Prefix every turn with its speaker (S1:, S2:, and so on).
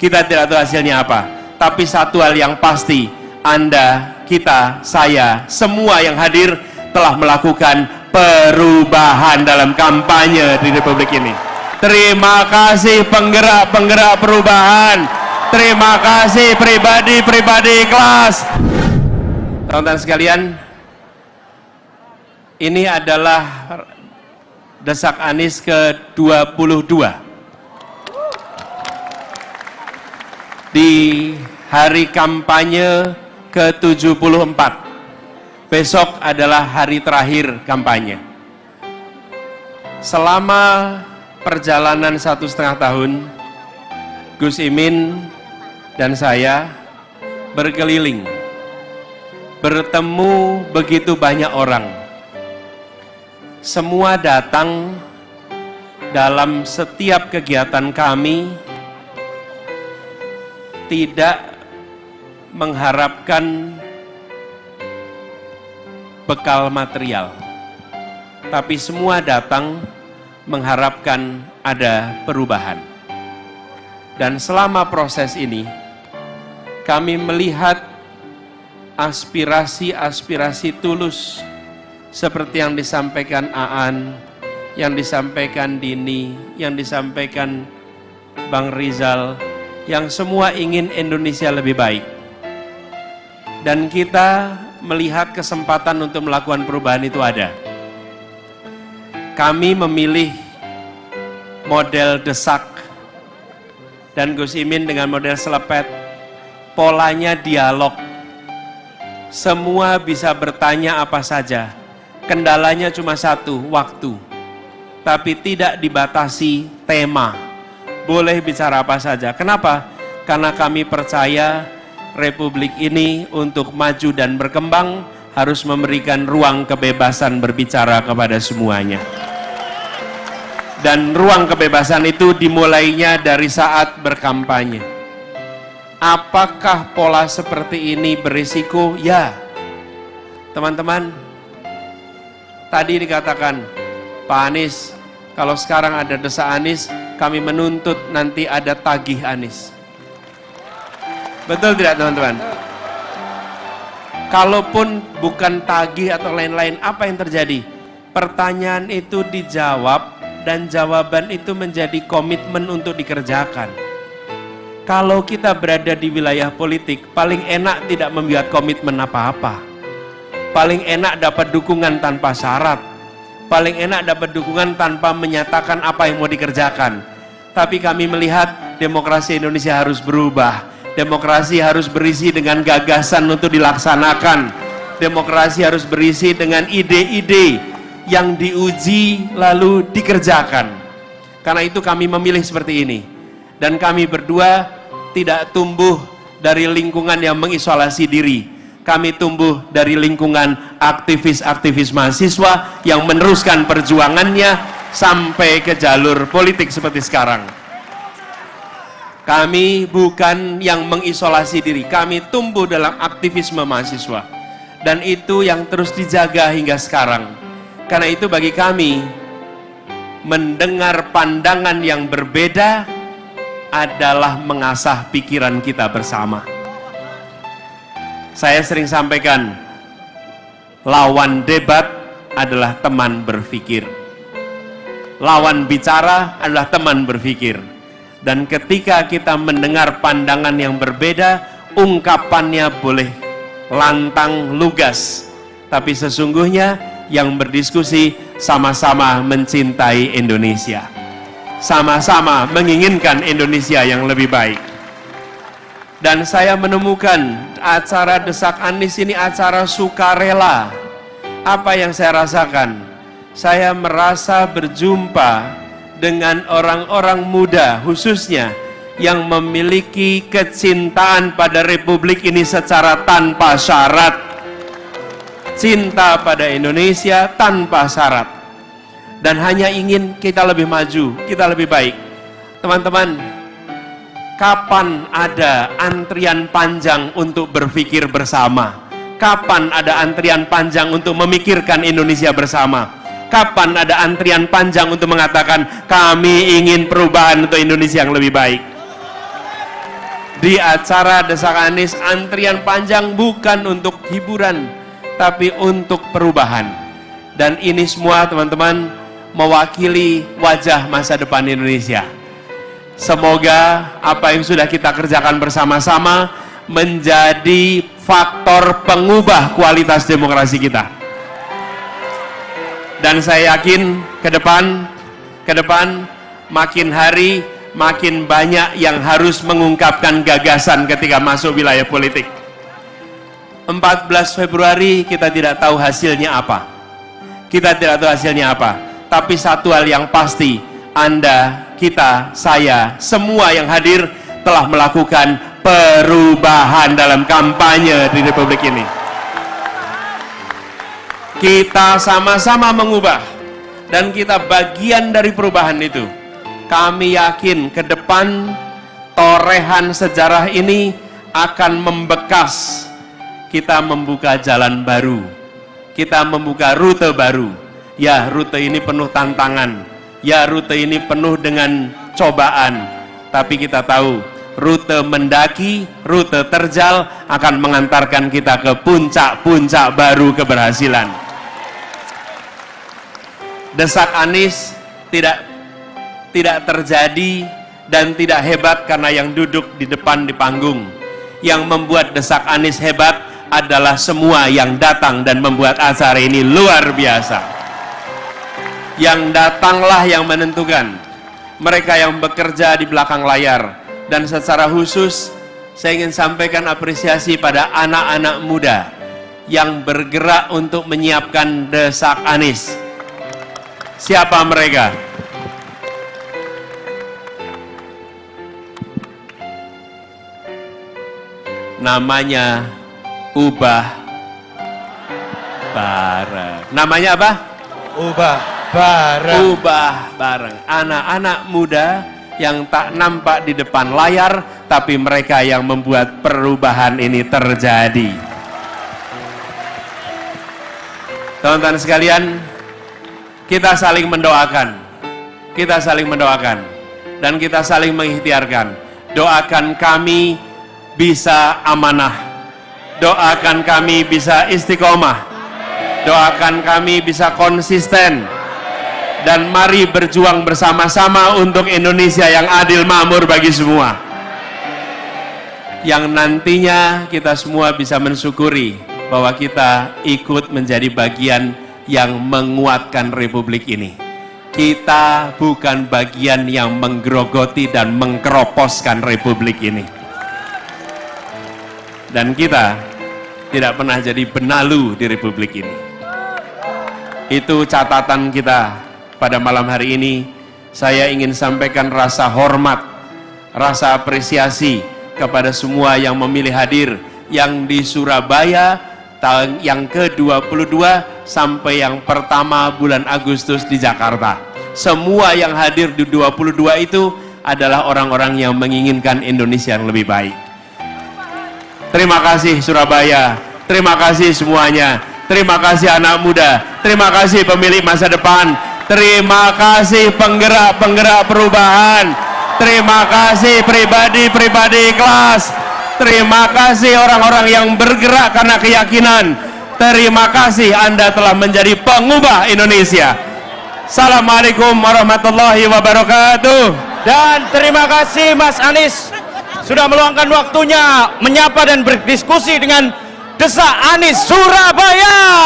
S1: Kita tidak tahu hasilnya apa. Tapi satu hal yang pasti, Anda, kita, saya, semua yang hadir telah melakukan perubahan dalam kampanye di Republik ini. Terima kasih penggerak-penggerak perubahan. Terima kasih pribadi-pribadi ikhlas. Teman-teman sekalian, ini adalah Desak Anies ke-22. Di hari kampanye ke-74. Besok adalah hari terakhir kampanye. Selama perjalanan 1,5 tahun, Gus Imin dan saya berkeliling, bertemu begitu banyak orang. Semua datang dalam setiap kegiatan kami, tidak mengharapkan bekal material, tapi semua datang mengharapkan ada perubahan. Dan selama proses ini, kami melihat aspirasi-aspirasi tulus seperti yang disampaikan Aan, yang disampaikan Dini, yang disampaikan Bang Rizal, yang semua ingin Indonesia lebih baik. Dan kita melihat kesempatan untuk melakukan perubahan itu ada. Kami memilih model desak dan Gus Imin dengan model selepet. Polanya dialog. Semua bisa bertanya apa saja. Kendalanya cuma satu, waktu. Tapi tidak dibatasi tema. Boleh bicara apa saja. Kenapa? Karena kami percaya Republik ini untuk maju dan berkembang harus memberikan ruang kebebasan berbicara kepada semuanya. Dan ruang kebebasan itu dimulainya dari saat berkampanye. Apakah pola seperti ini berisiko? Ya. Teman-teman, tadi dikatakan, Pak Anies, kalau sekarang ada desak Anies, kami menuntut nanti ada tagih Anies. Betul tidak teman-teman? Kalaupun bukan tagih atau lain-lain, apa yang terjadi? Pertanyaan itu dijawab dan jawaban itu menjadi komitmen untuk dikerjakan. Kalau kita berada di wilayah politik, paling enak tidak membuat komitmen apa-apa. Paling enak dapat dukungan tanpa syarat. Paling enak dapat dukungan tanpa menyatakan apa yang mau dikerjakan. Tapi kami melihat demokrasi Indonesia harus berubah. Demokrasi harus berisi dengan gagasan untuk dilaksanakan. Demokrasi harus berisi dengan ide-ide yang diuji lalu dikerjakan. Karena itu kami memilih seperti ini. Dan kami berdua tidak tumbuh dari lingkungan yang mengisolasi diri. Kami tumbuh dari lingkungan aktivis-aktivis mahasiswa yang meneruskan perjuangannya sampai ke jalur politik seperti sekarang. Kami bukan yang mengisolasi diri, kami tumbuh dalam aktivisme mahasiswa. Dan itu yang terus dijaga hingga sekarang. Karena itu bagi kami, mendengar pandangan yang berbeda adalah mengasah pikiran kita bersama. Saya sering sampaikan, lawan debat adalah teman berpikir. Lawan bicara adalah teman berpikir. Dan ketika kita mendengar pandangan yang berbeda, ungkapannya boleh lantang, lugas. Tapi sesungguhnya yang berdiskusi sama-sama mencintai Indonesia. Sama-sama menginginkan Indonesia yang lebih baik. Dan saya menemukan acara Desak Anies ini acara sukarela. Apa yang saya rasakan? Saya merasa berjumpa dengan orang-orang muda khususnya yang memiliki kecintaan pada Republik ini secara tanpa syarat. Cinta pada Indonesia tanpa syarat. Dan hanya ingin kita lebih maju, kita lebih baik. Teman-teman, kapan ada antrian panjang untuk berpikir bersama? Kapan ada antrian panjang untuk memikirkan Indonesia bersama? Kapan ada antrian panjang untuk mengatakan kami ingin perubahan untuk Indonesia yang lebih baik? Di acara Desak Anies, antrian panjang bukan untuk hiburan, tapi untuk perubahan. Dan ini semua teman-teman mewakili wajah masa depan Indonesia. Semoga apa yang sudah kita kerjakan bersama-sama menjadi faktor pengubah kualitas demokrasi kita. Dan saya yakin ke depan makin hari makin banyak yang harus mengungkapkan gagasan ketika masuk wilayah politik. 14 Februari kita tidak tahu hasilnya apa. Kita tidak tahu hasilnya apa. Tapi satu hal yang pasti, Anda, kita, saya, semua yang hadir telah melakukan perubahan dalam kampanye di Republik ini. Kita sama-sama mengubah dan kita bagian dari perubahan itu. Kami yakin ke depan torehan sejarah ini akan membekas. Kita membuka jalan baru. Kita membuka rute baru. Ya, rute ini penuh tantangan. Ya, rute ini penuh dengan cobaan. Tapi kita tahu, rute mendaki, rute terjal akan mengantarkan kita ke puncak-puncak baru keberhasilan. Desak Anies tidak terjadi dan tidak hebat karena yang duduk di depan di panggung. Yang membuat Desak Anies hebat adalah semua yang datang dan membuat acara ini luar biasa. Yang datanglah yang menentukan. Mereka yang bekerja di belakang layar. Dan secara khusus saya ingin sampaikan apresiasi pada anak-anak muda yang bergerak untuk menyiapkan Desak Anies. Siapa mereka? Namanya Ubah Bareng. Namanya apa?
S2: Ubah Bareng.
S1: Ubah Bareng. Anak-anak muda yang tak nampak di depan layar, tapi mereka yang membuat perubahan ini terjadi. Teman-teman sekalian, kita saling mendoakan. Kita saling mendoakan. Dan kita saling mengikhtiarkan. Doakan kami bisa amanah. Doakan kami bisa istiqomah. Doakan kami bisa konsisten. Dan mari berjuang bersama-sama untuk Indonesia yang adil makmur bagi semua. Yang nantinya kita semua bisa mensyukuri bahwa kita ikut menjadi bagian yang menguatkan Republik ini. Kita bukan bagian yang menggerogoti dan mengkeroposkan Republik ini. Dan kita tidak pernah jadi benalu di Republik ini. Itu catatan kita pada malam hari ini. Saya ingin sampaikan rasa hormat, rasa apresiasi kepada semua yang memilih hadir, yang di Surabaya tahun yang ke-22 sampai yang pertama bulan Agustus di Jakarta. Semua yang hadir di 22 itu adalah orang-orang yang menginginkan Indonesia yang lebih baik. Terima kasih Surabaya, terima kasih semuanya, terima kasih anak muda, terima kasih pemilik masa depan, terima kasih penggerak-penggerak perubahan, terima kasih pribadi-pribadi ikhlas, terima kasih orang-orang yang bergerak karena keyakinan, terima kasih Anda telah menjadi pengubah Indonesia. Assalamualaikum warahmatullahi wabarakatuh.
S2: Dan terima kasih Mas Anies sudah meluangkan waktunya menyapa dan berdiskusi dengan Desak Anies Surabaya.